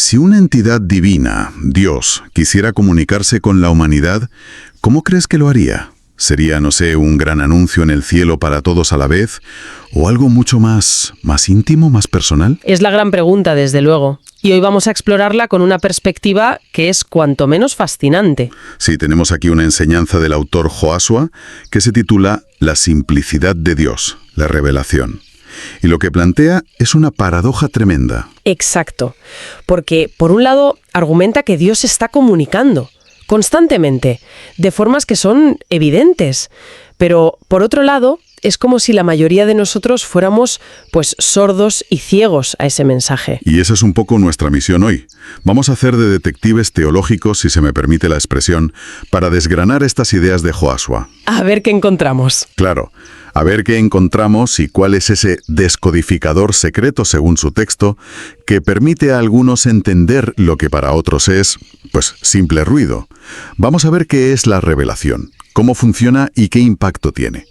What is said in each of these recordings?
Si una entidad divina, Dios, quisiera comunicarse con la humanidad, ¿cómo crees que lo haría? ¿Sería, no sé, un gran anuncio en el cielo para todos a la vez? ¿O algo mucho más íntimo, más personal? Es la gran pregunta, desde luego. Y hoy vamos a explorarla con una perspectiva que es cuanto menos fascinante. Sí, tenemos aquí una enseñanza del autor Joshua que se titula La simplicidad de Dios, la revelación. Y lo que plantea es una paradoja tremenda. Exacto. Porque, por un lado, argumenta que Dios está comunicando constantemente, de formas que son evidentes. Pero, por otro lado, es como si la mayoría de nosotros fuéramos, sordos y ciegos a ese mensaje. Y esa es un poco nuestra misión hoy. Vamos a hacer de detectives teológicos, si se me permite la expresión, para desgranar estas ideas de Joshua. A ver qué encontramos. Claro, a ver qué encontramos y cuál es ese descodificador secreto, según su texto, que permite a algunos entender lo que para otros es, simple ruido. Vamos a ver qué es la revelación, cómo funciona y qué impacto tiene.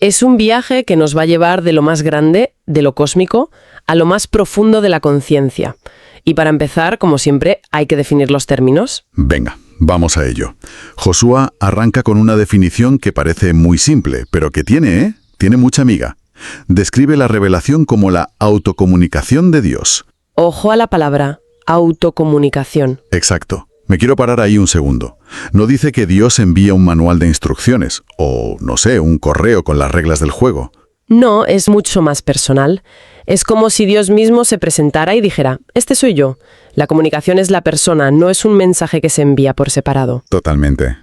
Es un viaje que nos va a llevar de lo más grande, de lo cósmico, a lo más profundo de la conciencia. Y para empezar, como siempre, hay que definir los términos. Venga, vamos a ello. Joshua arranca con una definición que parece muy simple, pero que tiene mucha miga. Describe la revelación como la autocomunicación de Dios. Ojo a la palabra, autocomunicación. Exacto. Me quiero parar ahí un segundo. No dice que Dios envía un manual de instrucciones, o, no sé, un correo con las reglas del juego. No, es mucho más personal. Es como si Dios mismo se presentara y dijera, este soy yo. La comunicación es la persona, no es un mensaje que se envía por separado. Totalmente.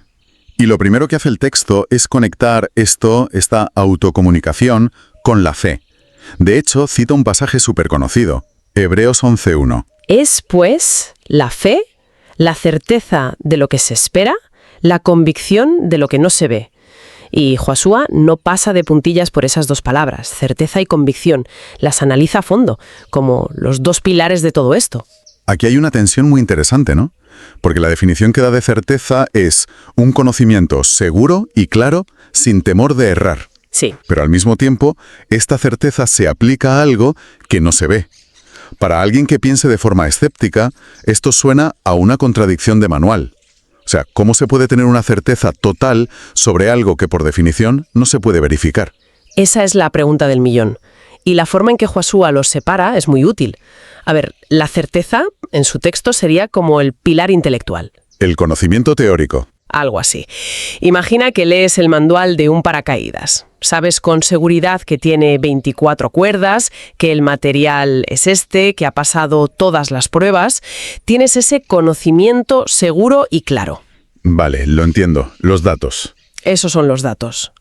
Y lo primero que hace el texto es conectar esta autocomunicación, con la fe. De hecho, cita un pasaje súper conocido, Hebreos 11:1. Es, pues, la fe, la certeza de lo que se espera, la convicción de lo que no se ve. Y Joshua no pasa de puntillas por esas dos palabras, certeza y convicción. Las analiza a fondo, como los dos pilares de todo esto. Aquí hay una tensión muy interesante, ¿no? Porque la definición que da de certeza es un conocimiento seguro y claro, sin temor de errar. Sí. Pero al mismo tiempo, esta certeza se aplica a algo que no se ve. Para alguien que piense de forma escéptica, esto suena a una contradicción de manual. O sea, ¿cómo se puede tener una certeza total sobre algo que por definición no se puede verificar? Esa es la pregunta del millón. Y la forma en que Joshua los separa es muy útil. A ver, la certeza, en su texto, sería como el pilar intelectual. El conocimiento teórico. Algo así. Imagina que lees el manual de un paracaídas. Sabes con seguridad que tiene 24 cuerdas, que el material es que ha pasado todas las pruebas. Tienes ese conocimiento seguro y claro. Vale, lo entiendo. Los datos. Esos son los datos.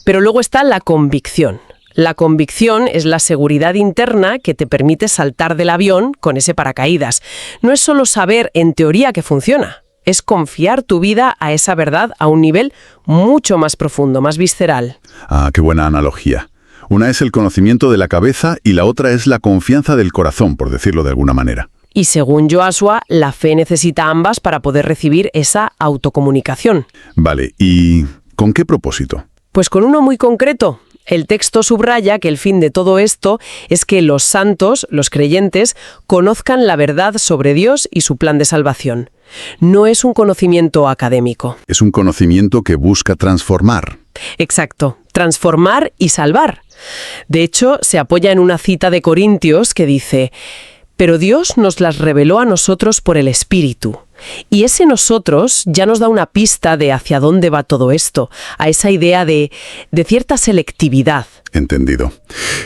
Pero luego está la convicción. La convicción es la seguridad interna que te permite saltar del avión con ese paracaídas. No es solo saber en teoría que funciona. Es confiar tu vida a esa verdad a un nivel mucho más profundo, más visceral. Ah, qué buena analogía. Una es el conocimiento de la cabeza y la otra es la confianza del corazón, por decirlo de alguna manera. Y según Joshua, la fe necesita ambas para poder recibir esa autocomunicación. Vale, ¿y con qué propósito? Pues con uno muy concreto. El texto subraya que el fin de todo esto es que los santos, los creyentes, conozcan la verdad sobre Dios y su plan de salvación. No es un conocimiento académico. Es un conocimiento que busca transformar. Exacto, transformar y salvar. De hecho, se apoya en una cita de Corintios que dice: «Pero Dios nos las reveló a nosotros por el Espíritu». Y ese nosotros ya nos da una pista de hacia dónde va todo esto, a esa idea de cierta selectividad. Entendido.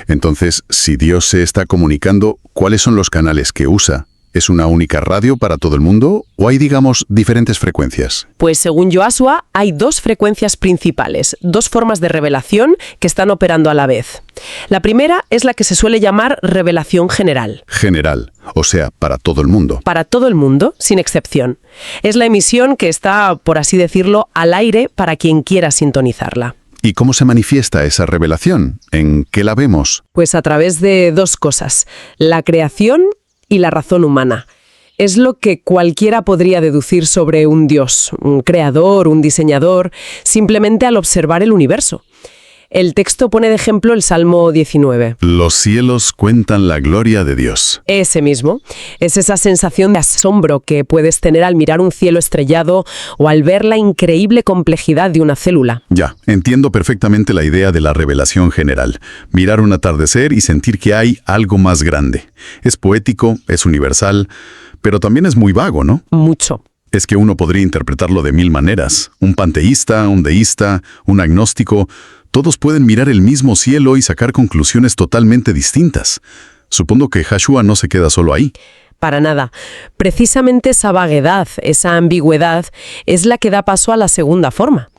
Entonces, si Dios se está comunicando, ¿cuáles son los canales que usa? ¿Es una única radio para todo el mundo o hay, digamos, diferentes frecuencias? Pues según Joshua, hay dos frecuencias principales, dos formas de revelación que están operando a la vez. La primera es la que se suele llamar revelación general. General, o sea, para todo el mundo. Para todo el mundo, sin excepción. Es la emisión que está, por así decirlo, al aire para quien quiera sintonizarla. ¿Y cómo se manifiesta esa revelación? ¿En qué la vemos? Pues a través de dos cosas: la creación y la razón humana. Es lo que cualquiera podría deducir sobre un Dios, un creador, un diseñador, simplemente al observar el universo. El texto pone de ejemplo el Salmo 19. Los cielos cuentan la gloria de Dios. Ese mismo. Es esa sensación de asombro que puedes tener al mirar un cielo estrellado o al ver la increíble complejidad de una célula. Ya, entiendo perfectamente la idea de la revelación general. Mirar un atardecer y sentir que hay algo más grande. Es poético, es universal, pero también es muy vago, ¿no? Mucho. Es que uno podría interpretarlo de mil maneras. Un panteísta, un deísta, un agnóstico, todos pueden mirar el mismo cielo y sacar conclusiones totalmente distintas. Supongo que Joshua no se queda solo ahí. Para nada. Precisamente esa vaguedad, esa ambigüedad, es la que da paso a la segunda forma.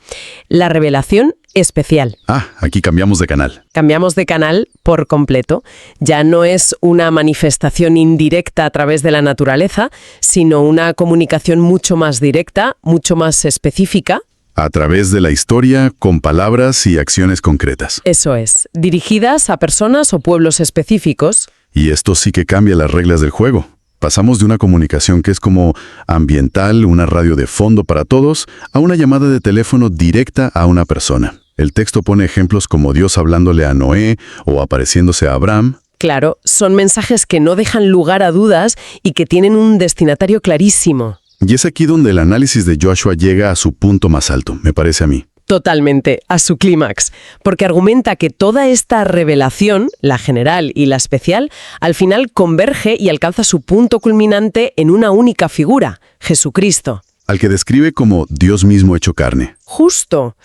La revelación especial. Aquí cambiamos de canal. Cambiamos de canal por completo. Ya no es una manifestación indirecta a través de la naturaleza, sino una comunicación mucho más directa, mucho más específica. A través de la historia, con palabras y acciones concretas. Eso es, dirigidas a personas o pueblos específicos. Y esto sí que cambia las reglas del juego. Pasamos de una comunicación que es como ambiental, una radio de fondo para todos, a una llamada de teléfono directa a una persona. El texto pone ejemplos como Dios hablándole a Noé o apareciéndose a Abraham. Claro, son mensajes que no dejan lugar a dudas y que tienen un destinatario clarísimo. Y es aquí donde el análisis de Joshua llega a su punto más alto, me parece a mí. Totalmente, a su clímax, porque argumenta que toda esta revelación, la general y la especial, al final converge y alcanza su punto culminante en una única figura, Jesucristo. Al que describe como Dios mismo hecho carne. Justo.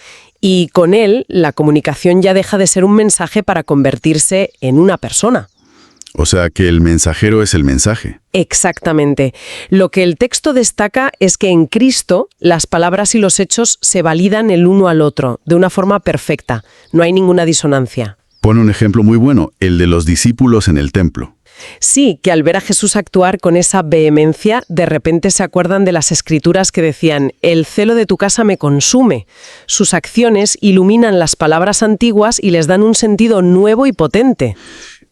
Y con él, la comunicación ya deja de ser un mensaje para convertirse en una persona. O sea que el mensajero es el mensaje. Exactamente. Lo que el texto destaca es que en Cristo las palabras y los hechos se validan el uno al otro, de una forma perfecta. No hay ninguna disonancia. Pone un ejemplo muy bueno, el de los discípulos en el templo. Sí, que al ver a Jesús actuar con esa vehemencia, de repente se acuerdan de las escrituras que decían: «El celo de tu casa me consume». Sus acciones iluminan las palabras antiguas y les dan un sentido nuevo y potente.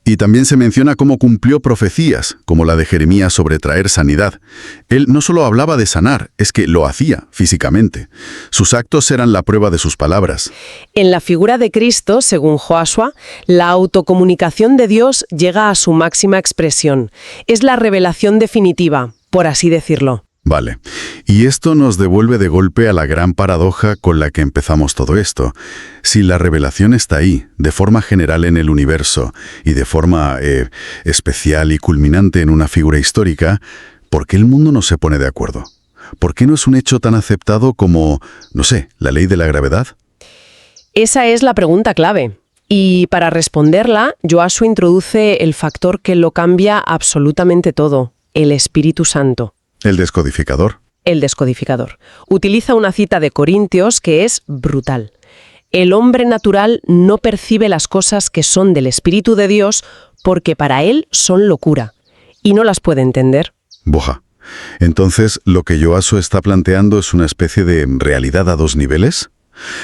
Y también se menciona cómo cumplió profecías, como la de Jeremías sobre traer sanidad. Él no solo hablaba de sanar, es que lo hacía físicamente. Sus actos eran la prueba de sus palabras. En la figura de Cristo, según Joshua, la autocomunicación de Dios llega a su máxima expresión. Es la revelación definitiva, por así decirlo. Vale. Y esto nos devuelve de golpe a la gran paradoja con la que empezamos todo esto. Si la revelación está ahí, de forma general en el universo, y de forma especial y culminante en una figura histórica, ¿por qué el mundo no se pone de acuerdo? ¿Por qué no es un hecho tan aceptado como, no sé, la ley de la gravedad? Esa es la pregunta clave. Y para responderla, Joshua introduce el factor que lo cambia absolutamente todo: el Espíritu Santo. El descodificador. El descodificador. Utiliza una cita de Corintios que es brutal. El hombre natural no percibe las cosas que son del Espíritu de Dios porque para él son locura y no las puede entender. Boja. Entonces, lo que Joshua está planteando es una especie de realidad a dos niveles.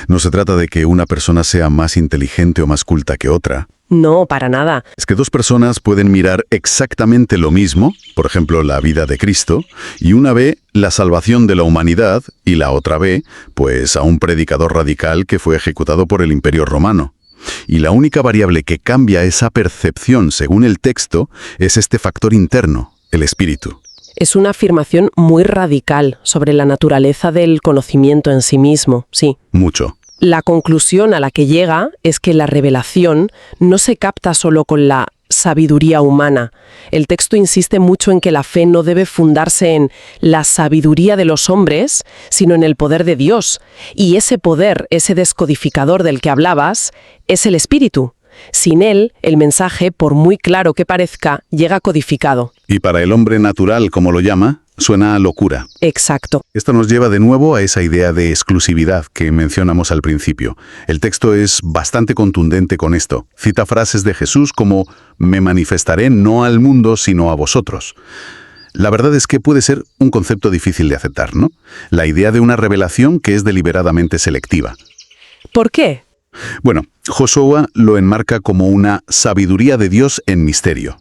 No se trata de que una persona sea más inteligente o más culta que otra. No, para nada. Es que dos personas pueden mirar exactamente lo mismo, por ejemplo, la vida de Cristo, y una ve la salvación de la humanidad y la otra ve, pues, a un predicador radical que fue ejecutado por el Imperio Romano. Y la única variable que cambia esa percepción según el texto es este factor interno, el espíritu. Es una afirmación muy radical sobre la naturaleza del conocimiento en sí mismo, sí. Mucho. La conclusión a la que llega es que la revelación no se capta solo con la sabiduría humana. El texto insiste mucho en que la fe no debe fundarse en la sabiduría de los hombres, sino en el poder de Dios. Y ese poder, ese descodificador del que hablabas, es el Espíritu. Sin él, el mensaje, por muy claro que parezca, llega codificado. Y para el hombre natural, como lo llama, suena a locura. Exacto. Esto nos lleva de nuevo a esa idea de exclusividad que mencionamos al principio. El texto es bastante contundente con esto. Cita frases de Jesús como «Me manifestaré no al mundo, sino a vosotros». La verdad es que puede ser un concepto difícil de aceptar, ¿no? La idea de una revelación que es deliberadamente selectiva. ¿Por qué? Bueno, Joshua lo enmarca como una sabiduría de Dios en misterio.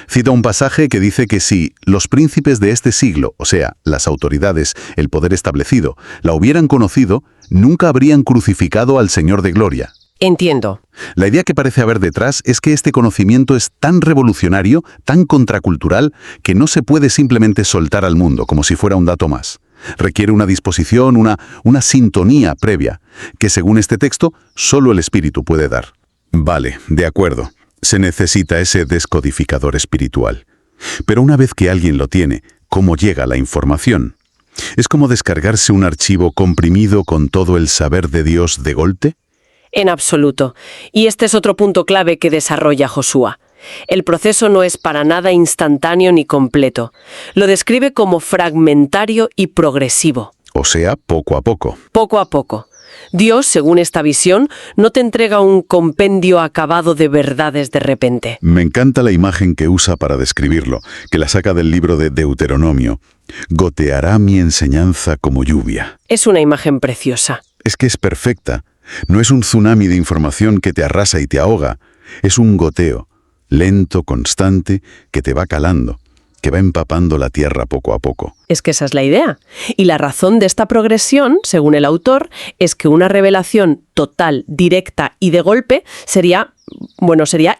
Cita un pasaje que dice que si los príncipes de este siglo, o sea, las autoridades, el poder establecido, la hubieran conocido, nunca habrían crucificado al Señor de Gloria. Entiendo. La idea que parece haber detrás es que este conocimiento es tan revolucionario, tan contracultural, que no se puede simplemente soltar al mundo como si fuera un dato más. Requiere una disposición, una sintonía previa, que según este texto, solo el Espíritu puede dar. Vale, de acuerdo. Se necesita ese descodificador espiritual. Pero una vez que alguien lo tiene, ¿cómo llega la información? ¿Es como descargarse un archivo comprimido con todo el saber de Dios de golpe? En absoluto. Y este es otro punto clave que desarrolla Josué. El proceso no es para nada instantáneo ni completo. Lo describe como fragmentario y progresivo. O sea, poco a poco. Poco a poco. Dios, según esta visión, no te entrega un compendio acabado de verdades de repente. Me encanta la imagen que usa para describirlo, que la saca del libro de Deuteronomio. Goteará mi enseñanza como lluvia. Es una imagen preciosa. Es que es perfecta. No es un tsunami de información que te arrasa y te ahoga. Es un goteo, lento, constante, que te va calando, que va empapando la tierra poco a poco. Es que esa es la idea. Y la razón de esta progresión, según el autor, es que una revelación total, directa y de golpe sería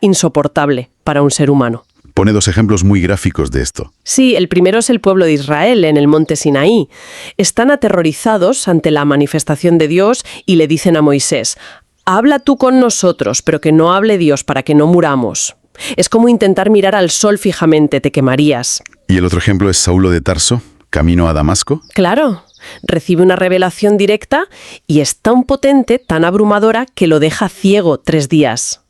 insoportable para un ser humano. Pone dos ejemplos muy gráficos de esto. Sí, el primero es el pueblo de Israel en el monte Sinaí. Están aterrorizados ante la manifestación de Dios y le dicen a Moisés: «Habla tú con nosotros, pero que no hable Dios para que no muramos». Es como intentar mirar al sol fijamente, te quemarías. ¿Y el otro ejemplo es Saulo de Tarso, camino a Damasco? Claro, recibe una revelación directa y es tan potente, tan abrumadora, que lo deja ciego 3 días.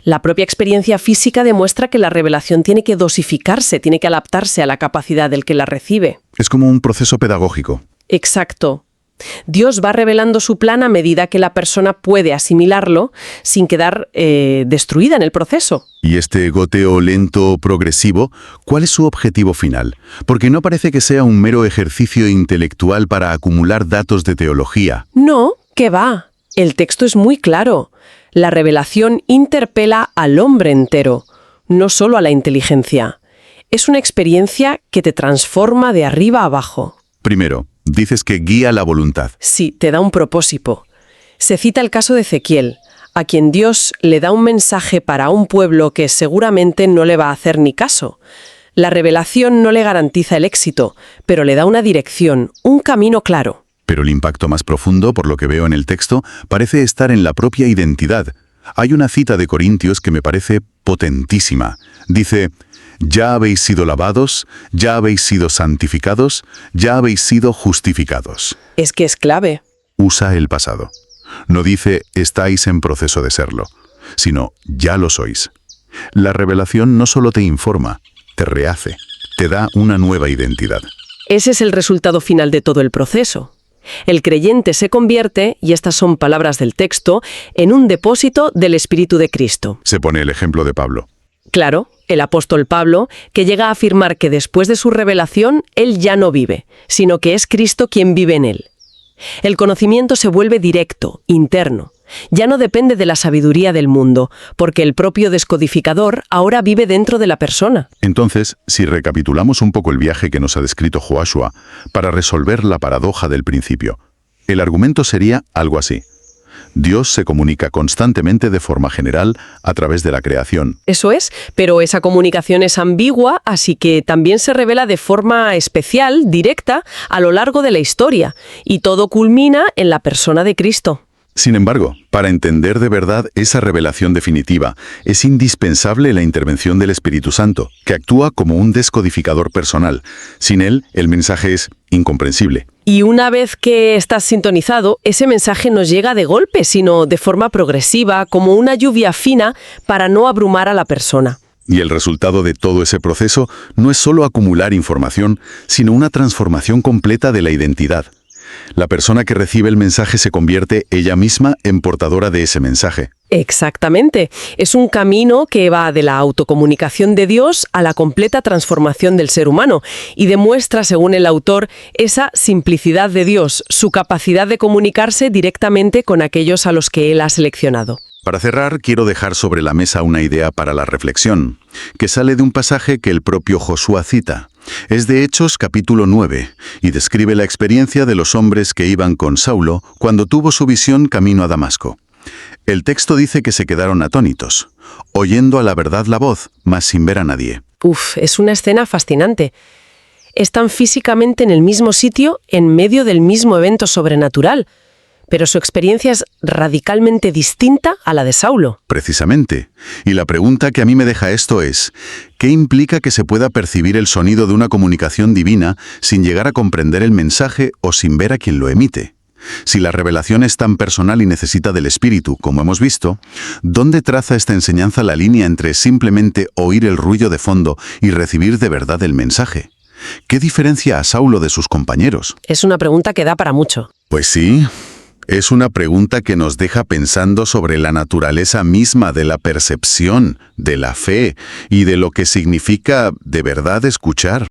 La propia experiencia física demuestra que la revelación tiene que dosificarse, tiene que adaptarse a la capacidad del que la recibe. Es como un proceso pedagógico. Exacto. Dios va revelando su plan a medida que la persona puede asimilarlo sin quedar destruida en el proceso. Y este goteo lento, progresivo, ¿cuál es su objetivo final? Porque no parece que sea un mero ejercicio intelectual para acumular datos de teología. No, ¿qué va? El texto es muy claro. La revelación interpela al hombre entero, no solo a la inteligencia. Es una experiencia que te transforma de arriba a abajo. Primero, dices que guía la voluntad. Sí, te da un propósito. Se cita el caso de Ezequiel, a quien Dios le da un mensaje para un pueblo que seguramente no le va a hacer ni caso. La revelación no le garantiza el éxito, pero le da una dirección, un camino claro. Pero el impacto más profundo, por lo que veo en el texto, parece estar en la propia identidad. Hay una cita de Corintios que me parece potentísima. Dice: «Ya habéis sido lavados, ya habéis sido santificados, ya habéis sido justificados». Es que es clave. Usa el pasado. No dice «estáis en proceso de serlo», sino «ya lo sois». La revelación no solo te informa, te rehace, te da una nueva identidad. Ese es el resultado final de todo el proceso. El creyente se convierte, y estas son palabras del texto, en un depósito del Espíritu de Cristo. Se pone el ejemplo de Pablo. Claro, el apóstol Pablo, que llega a afirmar que después de su revelación, él ya no vive, sino que es Cristo quien vive en él. El conocimiento se vuelve directo, interno. Ya no depende de la sabiduría del mundo, porque el propio descodificador ahora vive dentro de la persona. Entonces, si recapitulamos un poco el viaje que nos ha descrito Joshua para resolver la paradoja del principio, el argumento sería algo así. Dios se comunica constantemente de forma general a través de la creación. Eso es, pero esa comunicación es ambigua, así que también se revela de forma especial, directa, a lo largo de la historia, y todo culmina en la persona de Cristo. Sin embargo, para entender de verdad esa revelación definitiva, es indispensable la intervención del Espíritu Santo, que actúa como un descodificador personal. Sin él, el mensaje es incomprensible. Y una vez que estás sintonizado, ese mensaje no llega de golpe, sino de forma progresiva, como una lluvia fina, para no abrumar a la persona. Y el resultado de todo ese proceso no es solo acumular información, sino una transformación completa de la identidad. La persona que recibe el mensaje se convierte ella misma en portadora de ese mensaje. Exactamente. Es un camino que va de la autocomunicación de Dios a la completa transformación del ser humano y demuestra, según el autor, esa simplicidad de Dios, su capacidad de comunicarse directamente con aquellos a los que Él ha seleccionado. Para cerrar, quiero dejar sobre la mesa una idea para la reflexión, que sale de un pasaje que el propio Josué cita. Es de Hechos capítulo 9, y describe la experiencia de los hombres que iban con Saulo cuando tuvo su visión camino a Damasco. El texto dice que se quedaron atónitos, oyendo a la verdad la voz, mas sin ver a nadie. Uf, es una escena fascinante. Están físicamente en el mismo sitio, en medio del mismo evento sobrenatural, pero su experiencia es radicalmente distinta a la de Saulo. Precisamente. Y la pregunta que a mí me deja esto es, ¿qué implica que se pueda percibir el sonido de una comunicación divina sin llegar a comprender el mensaje o sin ver a quien lo emite? Si la revelación es tan personal y necesita del espíritu, como hemos visto, ¿dónde traza esta enseñanza la línea entre simplemente oír el ruido de fondo y recibir de verdad el mensaje? ¿Qué diferencia a Saulo de sus compañeros? Es una pregunta que da para mucho. Pues sí, es una pregunta que nos deja pensando sobre la naturaleza misma de la percepción, de la fe y de lo que significa de verdad escuchar.